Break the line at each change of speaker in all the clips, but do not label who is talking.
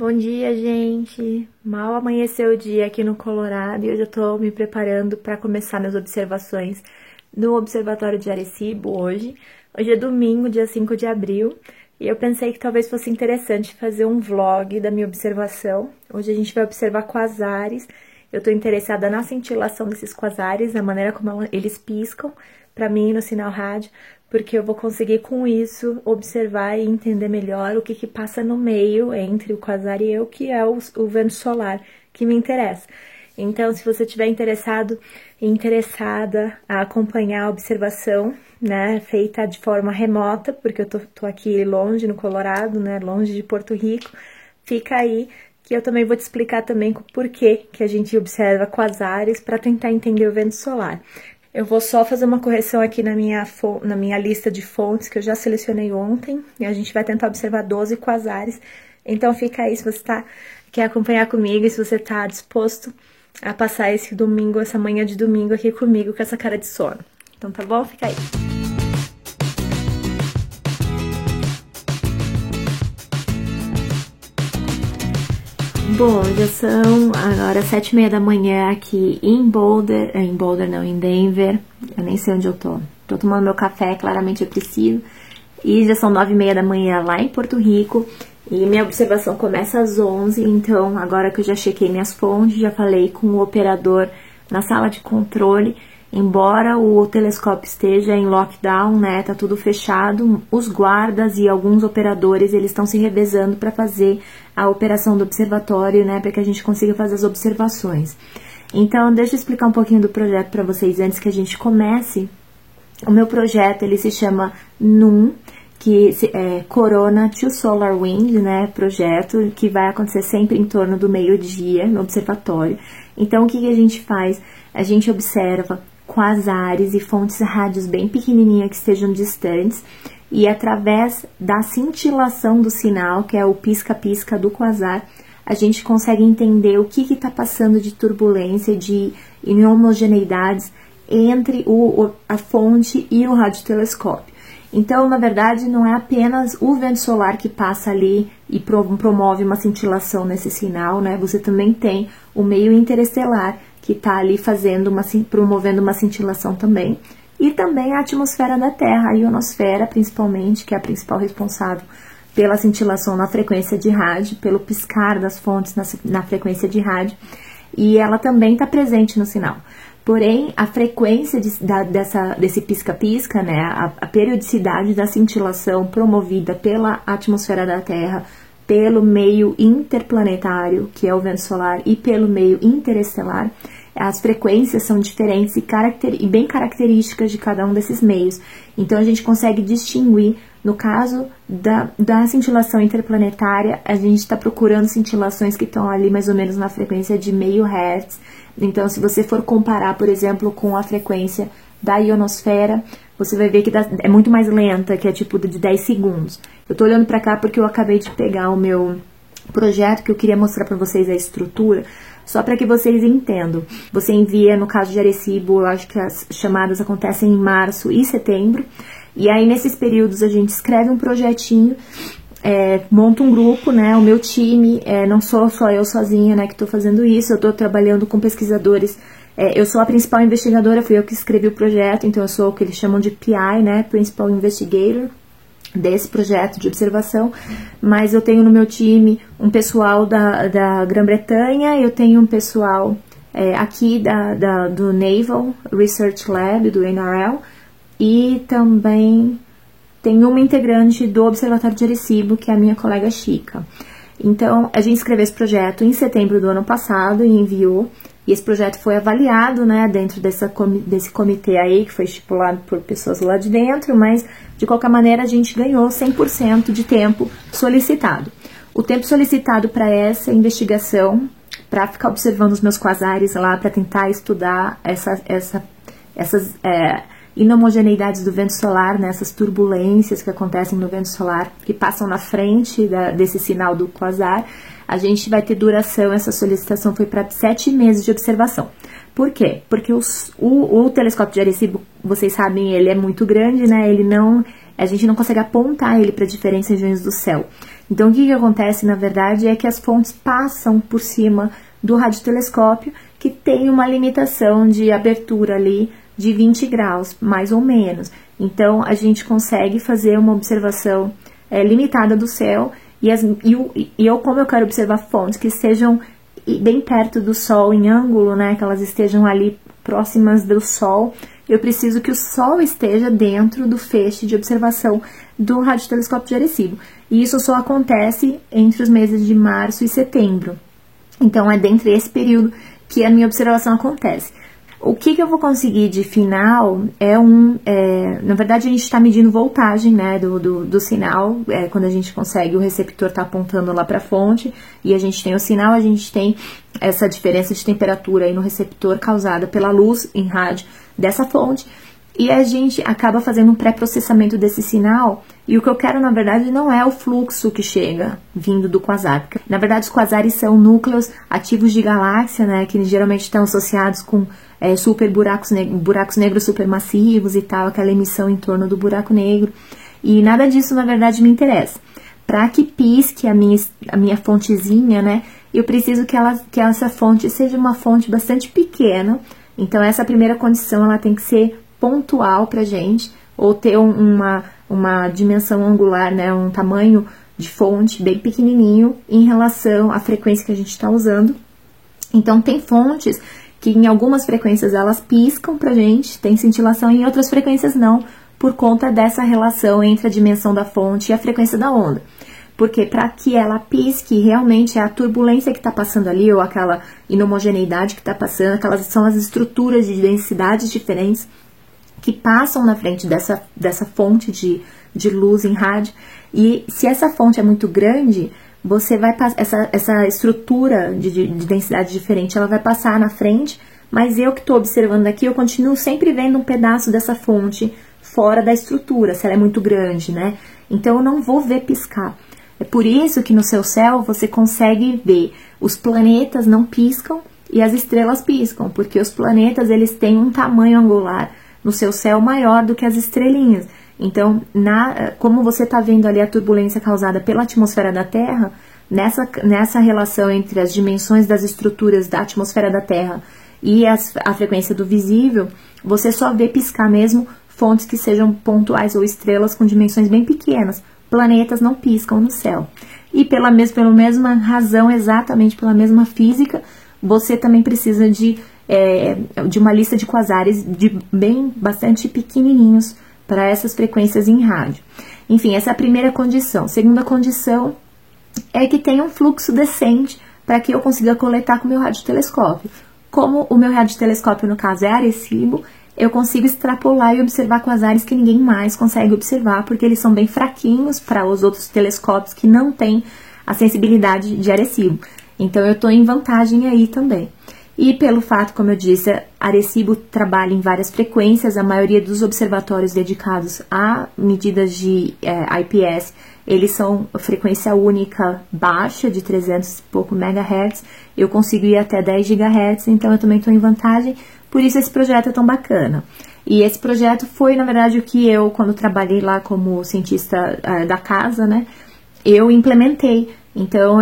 Bom dia, gente! Mal amanheceu o dia aqui no Colorado e eu já tô me preparando para começar minhas observações no Observatório de Arecibo hoje. Hoje é domingo, dia 5 de abril, e eu pensei que talvez fosse interessante fazer um vlog da minha observação. Hoje a gente vai observar quasares. Eu tô interessada na cintilação desses quasares, na maneira como eles piscam para mim no sinal rádio, porque eu vou conseguir com isso observar e entender melhor o que passa no meio entre o quasar e eu, que é o vento solar que me interessa. Então, se você estiver interessado e interessada a acompanhar a observação, né, feita de forma remota, porque eu tô aqui longe no Colorado, né, longe de Porto Rico, fica aí que eu também vou te explicar também o porquê que a gente observa quasares para tentar entender o vento solar. Eu vou só fazer uma correção aqui na minha lista de fontes, que eu já selecionei ontem, e a gente vai tentar observar 12 quasares. Então, fica aí se você quer acompanhar comigo e se você está disposto a passar esse domingo, essa manhã de domingo aqui comigo, com essa cara de sono. Então, tá bom? Fica aí. Bom, já são agora 7h30 da manhã aqui em Denver. Eu nem sei onde eu tô. Tô tomando meu café, claramente eu preciso. E já são 9h30 da manhã lá em Porto Rico. E minha observação começa às 11h, então agora que eu já chequei minhas fontes, já falei com o operador na sala de controle. Embora o telescópio esteja em lockdown, né, tá tudo fechado, os guardas e alguns operadores, eles estão se revezando para fazer a operação do observatório, né, para que a gente consiga fazer as observações. Então, deixa eu explicar um pouquinho do projeto para vocês antes que a gente comece. O meu projeto, ele se chama NUM, que é Corona to Solar Wind, né, projeto que vai acontecer sempre em torno do meio-dia no observatório. Então, o que a gente faz? A gente observa quasares e fontes rádios bem pequenininhas que estejam distantes, e através da cintilação do sinal, que é o pisca-pisca do quasar, a gente consegue entender o que está passando de turbulência, de inhomogeneidades entre a fonte e o radiotelescópio. Então, na verdade, não é apenas o vento solar que passa ali e promove uma cintilação nesse sinal, né? Você também tem o meio interestelar, que está ali promovendo uma cintilação também. E também a atmosfera da Terra, a ionosfera principalmente, que é a principal responsável pela cintilação na frequência de rádio, pelo piscar das fontes na frequência de rádio. E ela também está presente no sinal. Porém, a frequência desse pisca-pisca, né, a periodicidade da cintilação promovida pela atmosfera da Terra, pelo meio interplanetário, que é o vento solar, e pelo meio interestelar, as frequências são diferentes e bem características de cada um desses meios. Então, a gente consegue distinguir, no caso da cintilação interplanetária, a gente está procurando cintilações que estão ali mais ou menos na frequência de meio Hz. Então, se você for comparar, por exemplo, com a frequência da ionosfera, você vai ver que é muito mais lenta, que é tipo de 10 segundos. Eu tô olhando para cá porque eu acabei de pegar o meu projeto, que eu queria mostrar para vocês a estrutura, só para que vocês entendam. Você envia, no caso de Arecibo, eu acho que as chamadas acontecem em março e setembro, e aí nesses períodos a gente escreve um projetinho, monta um grupo, né, o meu time, não sou só eu sozinha, né, que estou fazendo isso, eu estou trabalhando com pesquisadores. Eu sou a principal investigadora, fui eu que escrevi o projeto, então eu sou o que eles chamam de PI, né, Principal Investigator, desse projeto de observação, mas eu tenho no meu time um pessoal da Grã-Bretanha, eu tenho um pessoal aqui do Naval Research Lab, do NRL, e também tem uma integrante do Observatório de Arecibo, que é a minha colega Chica. Então, a gente escreveu esse projeto em setembro do ano passado e enviou. E esse projeto foi avaliado, né, dentro desse comitê aí, que foi estipulado por pessoas lá de dentro, mas, de qualquer maneira, a gente ganhou 100% de tempo solicitado. O tempo solicitado para essa investigação, para ficar observando os meus quasares lá, para tentar estudar essas inhomogeneidades do vento solar, né, essas turbulências que acontecem no vento solar, que passam na frente desse sinal do quasar, a gente vai ter duração, essa solicitação foi para 7 meses de observação. Por quê? Porque o telescópio de Arecibo, vocês sabem, ele é muito grande, né? A gente não consegue apontar ele para diferentes regiões do céu. Então, o que acontece, na verdade, é que as fontes passam por cima do radiotelescópio, que tem uma limitação de abertura ali de 20 graus, mais ou menos. Então, a gente consegue fazer uma observação limitada do céu, como eu quero observar fontes que estejam bem perto do Sol, em ângulo, né, que elas estejam ali próximas do Sol, eu preciso que o Sol esteja dentro do feixe de observação do radiotelescópio de Arecibo. E isso só acontece entre os meses de março e setembro. Então, é dentro desse período que a minha observação acontece. O que eu vou conseguir de final na verdade, a gente está medindo voltagem, né, do sinal, quando a gente consegue, o receptor está apontando lá para a fonte, e a gente tem o sinal, a gente tem essa diferença de temperatura aí no receptor causada pela luz em rádio dessa fonte, e a gente acaba fazendo um pré-processamento desse sinal, e o que eu quero, na verdade, não é o fluxo que chega vindo do quasar, porque, na verdade, os quasares são núcleos ativos de galáxia, né, que geralmente estão associados com super buracos negros supermassivos e tal, aquela emissão em torno do buraco negro, e nada disso, na verdade, me interessa. Para que pisque a minha fontezinha, né, eu preciso que essa fonte seja uma fonte bastante pequena, então essa primeira condição, ela tem que ser pontual pra gente, ou ter uma dimensão angular, né, um tamanho de fonte bem pequenininho em relação à frequência que a gente está usando. Então, tem fontes que em algumas frequências elas piscam pra gente, tem cintilação, e em outras frequências não, por conta dessa relação entre a dimensão da fonte e a frequência da onda. Porque para que ela pisque, realmente é a turbulência que está passando ali, ou aquela inhomogeneidade que está passando, aquelas são as estruturas de densidades diferentes que passam na frente dessa fonte de luz em rádio, e se essa fonte é muito grande, você vai passar, essa estrutura de densidade diferente, ela vai passar na frente, mas eu que estou observando aqui, eu continuo sempre vendo um pedaço dessa fonte fora da estrutura, se ela é muito grande, né? Então, eu não vou ver piscar. É por isso que no seu céu você consegue ver os planetas não piscam e as estrelas piscam, porque os planetas, eles têm um tamanho angular no seu céu maior do que as estrelinhas. Então, como você está vendo ali a turbulência causada pela atmosfera da Terra, nessa relação entre as dimensões das estruturas da atmosfera da Terra e a frequência do visível, você só vê piscar mesmo fontes que sejam pontuais ou estrelas com dimensões bem pequenas. Planetas não piscam no céu. E pela mesma razão, exatamente pela mesma física, você também precisa de uma lista de quasares bastante pequenininhos para essas frequências em rádio. Enfim, essa é a primeira condição. Segunda condição é que tenha um fluxo decente para que eu consiga coletar com o meu radiotelescópio. Como o meu radiotelescópio, no caso, é Arecibo, eu consigo extrapolar e observar quasares que ninguém mais consegue observar, porque eles são bem fraquinhos para os outros telescópios que não têm a sensibilidade de Arecibo. Então, eu estou em vantagem aí também. E pelo fato, como eu disse, Arecibo trabalha em várias frequências, a maioria dos observatórios dedicados a medidas de IPS, eles são frequência única baixa, de 300 e pouco MHz, eu consigo ir até 10 GHz, então eu também estou em vantagem, por isso esse projeto é tão bacana. E esse projeto foi, na verdade, o que eu, quando trabalhei lá como cientista da casa, né, eu implementei. Então,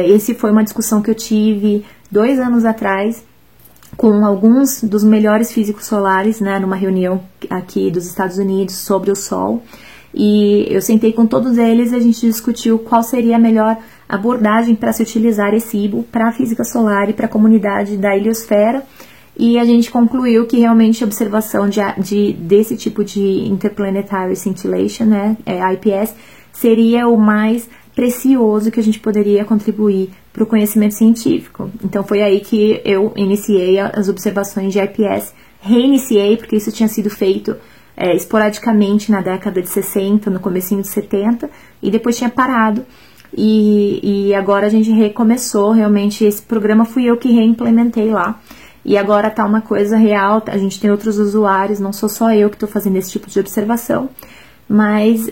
esse foi uma discussão que eu tive 2 anos atrás com alguns dos melhores físicos solares, né, numa reunião aqui dos Estados Unidos sobre o Sol. E eu sentei com todos eles e a gente discutiu qual seria a melhor abordagem para se utilizar Arecibo para a física solar e para a comunidade da heliosfera. E a gente concluiu que realmente a observação desse tipo de Interplanetary Scintillation, né, IPS, seria o mais precioso que a gente poderia contribuir para o conhecimento científico. Então foi aí que eu iniciei as observações de IPS, reiniciei, porque isso tinha sido feito esporadicamente na década de 60, no comecinho de 70, e depois tinha parado, e agora a gente recomeçou, realmente esse programa fui eu que reimplementei lá, e agora tá uma coisa real, a gente tem outros usuários, não sou só eu que estou fazendo esse tipo de observação, mas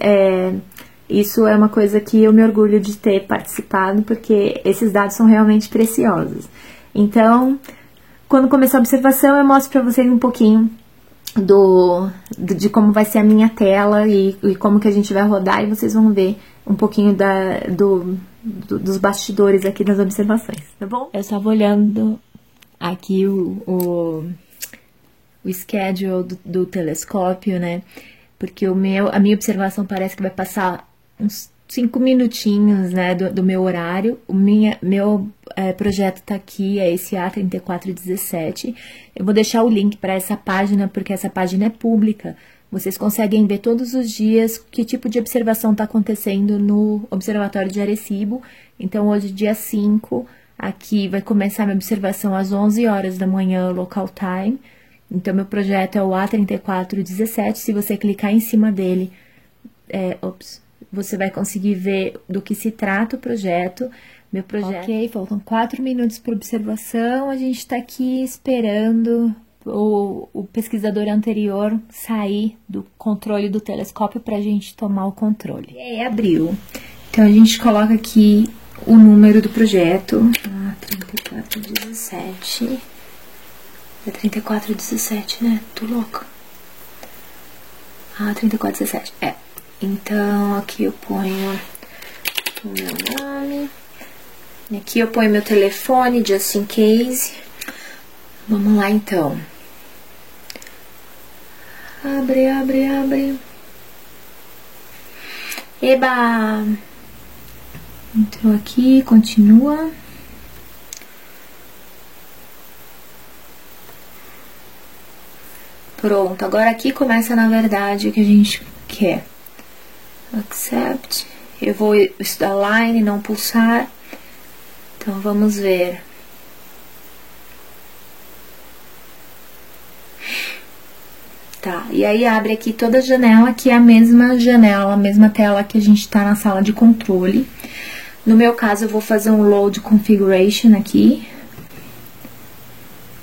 isso é uma coisa que eu me orgulho de ter participado, porque esses dados são realmente preciosos. Então, quando começar a observação, eu mostro para vocês um pouquinho de como vai ser a minha tela e como que a gente vai rodar, e vocês vão ver um pouquinho dos bastidores aqui das observações, tá bom? Eu estava olhando aqui o schedule do telescópio, né? Porque a minha observação parece que vai passar uns 5 minutinhos, né, do meu horário. Meu projeto tá aqui, é esse A3417. Eu vou deixar o link para essa página, porque essa página é pública. Vocês conseguem ver todos os dias que tipo de observação está acontecendo no Observatório de Arecibo. Então, hoje, dia 5, aqui vai começar minha observação às 11 horas da manhã, local time. Então, meu projeto é o A3417. Se você clicar em cima dele, você vai conseguir ver do que se trata o projeto. Meu projeto. Ok, faltam 4 minutos para observação. A gente está aqui esperando o pesquisador anterior sair do controle do telescópio para a gente tomar o controle. E aí, abriu. Então, a gente coloca aqui o número do projeto. A3417. É 3417, né? Tô louca. A3417. Então, aqui eu ponho o meu nome. Aqui eu ponho meu telefone, just in case. Vamos lá, então. Abre. Eba! Entrou aqui, continua. Pronto, agora aqui começa, na verdade, o que a gente quer. Accept. Eu vou estudar line, não pulsar. Então, vamos ver. Tá, e aí abre aqui toda a janela, que é a mesma janela, a mesma tela que a gente tá na sala de controle. No meu caso, eu vou fazer um load configuration aqui.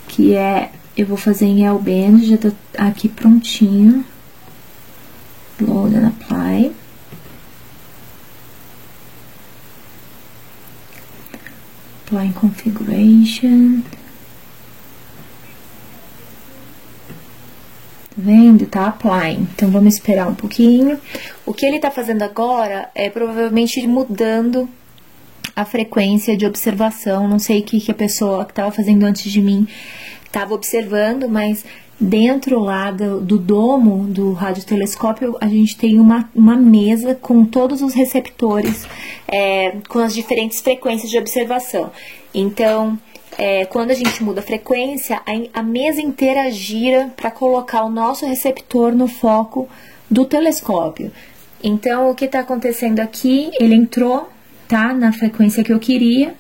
Que eu vou fazer em L-band, já tá aqui prontinho. Load and apply. Apply configuration. Tá vendo? Tá applying. Então, vamos esperar um pouquinho. O que ele tá fazendo agora é provavelmente mudando a frequência de observação. Não sei o que a pessoa que tava fazendo antes de mim estava observando, mas dentro lá do domo do radiotelescópio, a gente tem uma mesa com todos os receptores, com as diferentes frequências de observação. Então, quando a gente muda a frequência, a mesa inteira gira para colocar o nosso receptor no foco do telescópio. Então, o que está acontecendo aqui, ele entrou, tá, na frequência que eu queria.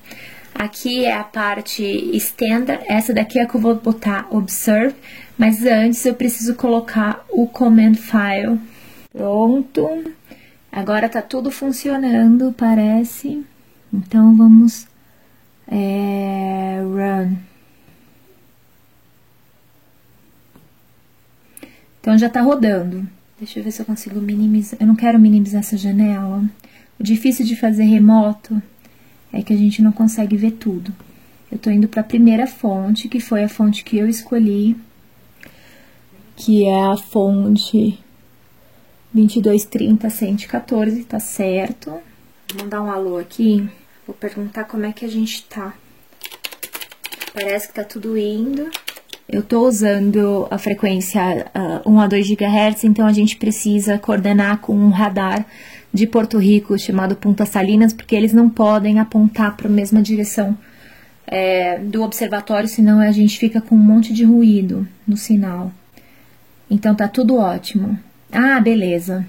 Aqui é a parte standard, essa daqui é que eu vou botar observe, mas antes eu preciso colocar o command file. Pronto, agora tá tudo funcionando, parece. Então, vamos run. Então, já tá rodando. Deixa eu ver se eu consigo minimizar. Eu não quero minimizar essa janela. O difícil de fazer remoto é que a gente não consegue ver tudo. Eu tô indo para a primeira fonte, que foi a fonte que eu escolhi, que é a fonte 2230-114, tá certo? Vou mandar um alô aqui, vou perguntar como é que a gente tá. Parece que tá tudo indo. Eu tô usando a frequência 1 a 2 GHz, então a gente precisa coordenar com um radar de Porto Rico chamado Punta Salinas, porque eles não podem apontar para a mesma direção do observatório, senão a gente fica com um monte de ruído no sinal. Então tá tudo ótimo. Ah, beleza.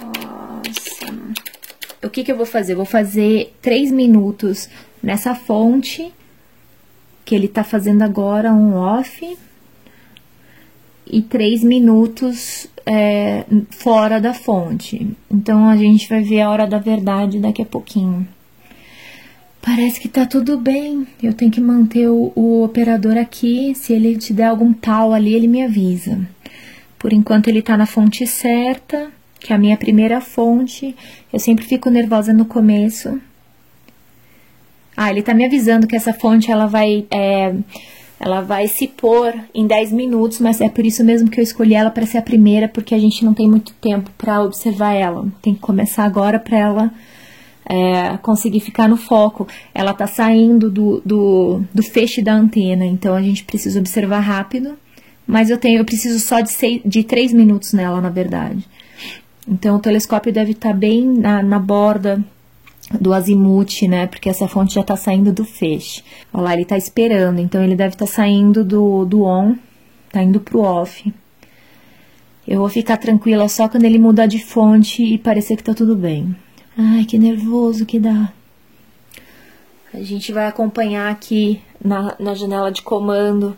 Nossa. O que eu vou fazer? Eu vou fazer 3 minutos nessa fonte que ele tá fazendo agora, um off, e 3 minutos fora da fonte. Então, a gente vai ver a hora da verdade daqui a pouquinho. Parece que tá tudo bem. Eu tenho que manter o operador aqui. Se ele te der algum pau ali, ele me avisa. Por enquanto, ele tá na fonte certa, que é a minha primeira fonte. Eu sempre fico nervosa no começo. Ah, ele tá me avisando que essa fonte, ela vai ela vai se pôr em 10 minutos, mas é por isso mesmo que eu escolhi ela para ser a primeira, porque a gente não tem muito tempo para observar ela. Tem que começar agora para ela conseguir ficar no foco. Ela tá saindo do feixe da antena, então a gente precisa observar rápido, mas eu preciso só de 3 minutos nela, na verdade. Então o telescópio deve estar bem na borda do azimuth, né, porque essa fonte já tá saindo do feixe. Olha lá, ele tá esperando, então ele deve estar saindo do on, tá indo pro off. Eu vou ficar tranquila só quando ele mudar de fonte e parecer que tá tudo bem. Ai, que nervoso que dá. A gente vai acompanhar aqui na janela de comando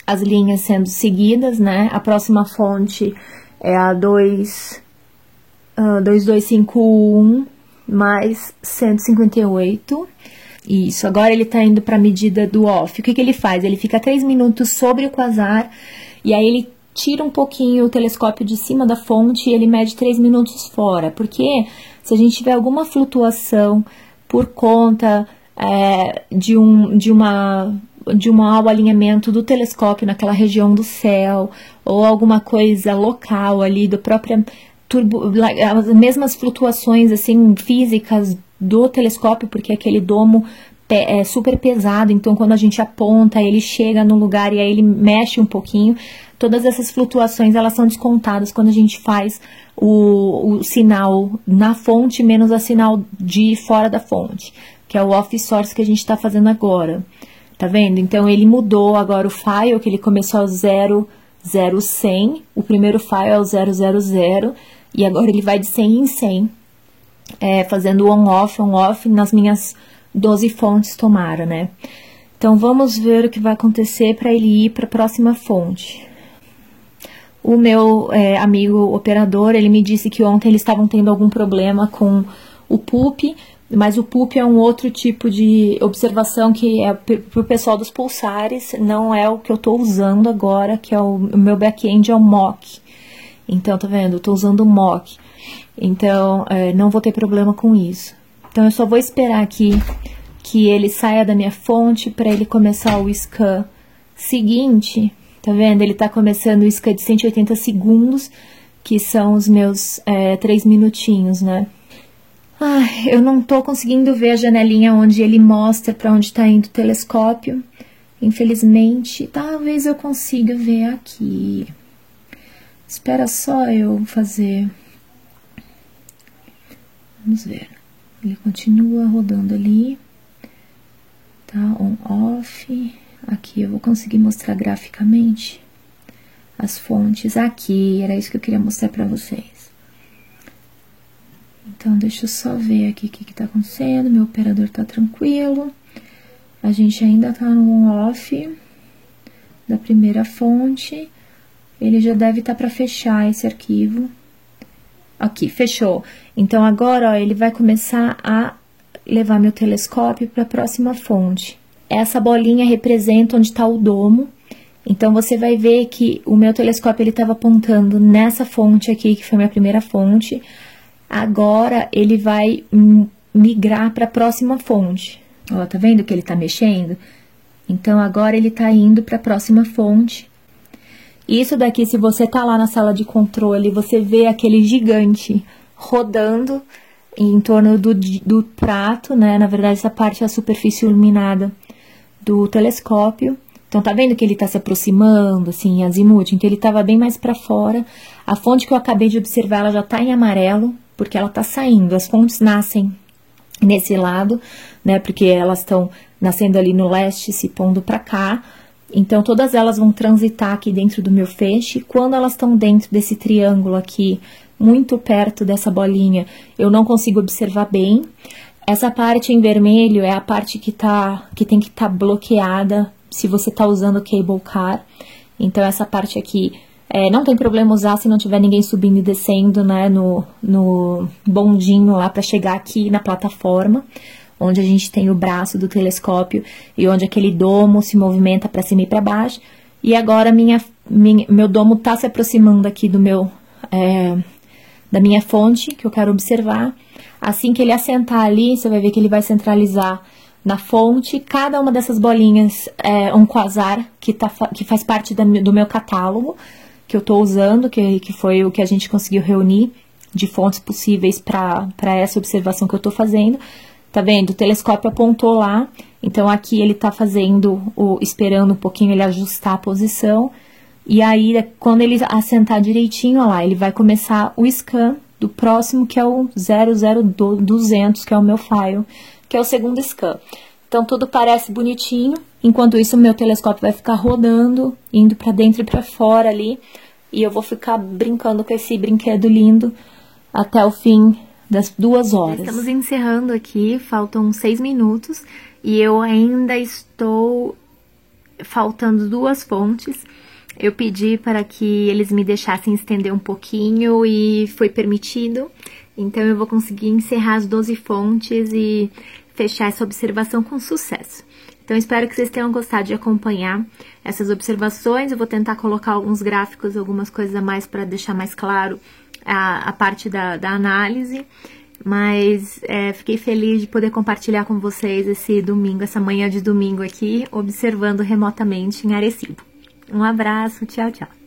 as linhas sendo seguidas, né? A próxima fonte é a 2251 mais 158. Isso, agora ele tá indo para a medida do off. O que ele faz? Ele fica 3 minutos sobre o quasar e aí ele tira um pouquinho o telescópio de cima da fonte e ele mede 3 minutos fora. Porque se a gente tiver alguma flutuação por conta de um mau alinhamento do telescópio naquela região do céu, ou alguma coisa local ali do próprio as mesmas flutuações assim físicas do telescópio, porque aquele domo é super pesado, então quando a gente aponta, ele chega no lugar e aí ele mexe um pouquinho. Todas essas flutuações, elas são descontadas quando a gente faz o sinal na fonte menos o sinal de fora da fonte, que é o off source que a gente está fazendo agora. Tá vendo? Então ele mudou agora o file, que ele começou ao 00100, o primeiro file é o 000, e agora ele vai de 100 em 100, fazendo on-off nas minhas 12 fontes tomara, né? Então vamos ver o que vai acontecer para ele ir para a próxima fonte. O meu amigo operador, ele me disse que ontem eles estavam tendo algum problema com o PUP, mas o PUP é um outro tipo de observação que é para o pessoal dos pulsares, não é o que eu estou usando agora, que é o meu back-end é o MOC. Então, tá vendo? Eu estou usando o MOC. Então, não vou ter problema com isso. Então, eu só vou esperar aqui que ele saia da minha fonte para ele começar o scan seguinte. Tá vendo? Ele tá começando o scan de 180 segundos, que são os meus 3 minutinhos, né? Ai, eu não tô conseguindo ver a janelinha onde ele mostra para onde tá indo o telescópio. Infelizmente, talvez eu consiga ver aqui. Espera só eu fazer. Vamos ver. Ele continua rodando ali. Tá, on-off. Aqui eu vou conseguir mostrar graficamente as fontes. Aqui, era isso que eu queria mostrar para vocês. Então, deixa eu só ver aqui o que tá acontecendo. Meu operador tá tranquilo. A gente ainda tá no on-off da primeira fonte. Ele já deve estar para fechar esse arquivo. Aqui, fechou. Então, agora, ó, ele vai começar a levar meu telescópio para a próxima fonte. Essa bolinha representa onde está o domo. Então, você vai ver que o meu telescópio ele estava apontando nessa fonte aqui, que foi minha primeira fonte. Agora, ele vai migrar para a próxima fonte. Ó, tá vendo que ele está mexendo? Então, agora ele está indo para a próxima fonte. Isso daqui, se você tá lá na sala de controle, você vê aquele gigante rodando em torno do prato, né? Na verdade, essa parte é a superfície iluminada do telescópio. Então, tá vendo que ele tá se aproximando, assim, em azimuth? Então, ele tava bem mais para fora. A fonte que eu acabei de observar, ela já tá em amarelo, porque ela tá saindo. As fontes nascem nesse lado, né? Porque elas estão nascendo ali no leste, se pondo para cá. Então, todas elas vão transitar aqui dentro do meu feixe. Quando elas estão dentro desse triângulo aqui, muito perto dessa bolinha, eu não consigo observar bem. Essa parte em vermelho é a parte que tem que estar bloqueada se você está usando o cable car. Então, essa parte aqui não tem problema usar se não tiver ninguém subindo e descendo, né, no bondinho lá para chegar aqui na plataforma, onde a gente tem o braço do telescópio e onde aquele domo se movimenta para cima e para baixo. E agora meu domo está se aproximando aqui do da minha fonte, que eu quero observar. Assim que ele assentar ali, você vai ver que ele vai centralizar na fonte. Cada uma dessas bolinhas é um quasar que faz parte do meu catálogo, que eu tô usando, que foi o que a gente conseguiu reunir de fontes possíveis para essa observação que eu tô fazendo. Tá vendo? O telescópio apontou lá, então aqui ele tá fazendo, esperando um pouquinho ele ajustar a posição, e aí quando ele assentar direitinho, ó lá, ele vai começar o scan do próximo, que é o 00200, que é o meu file, que é o segundo scan. Então tudo parece bonitinho, enquanto isso o meu telescópio vai ficar rodando, indo para dentro e para fora ali, e eu vou ficar brincando com esse brinquedo lindo até o fim das 2 horas. Estamos encerrando aqui, faltam 6 minutos e eu ainda estou faltando 2 fontes. Eu pedi para que eles me deixassem estender um pouquinho e foi permitido. Então eu vou conseguir encerrar as 12 fontes e fechar essa observação com sucesso. Então espero que vocês tenham gostado de acompanhar essas observações. Eu vou tentar colocar alguns gráficos, algumas coisas a mais para deixar mais claro a parte da análise, mas fiquei feliz de poder compartilhar com vocês esse domingo, essa manhã de domingo aqui, observando remotamente em Arecibo. Um abraço, tchau, tchau!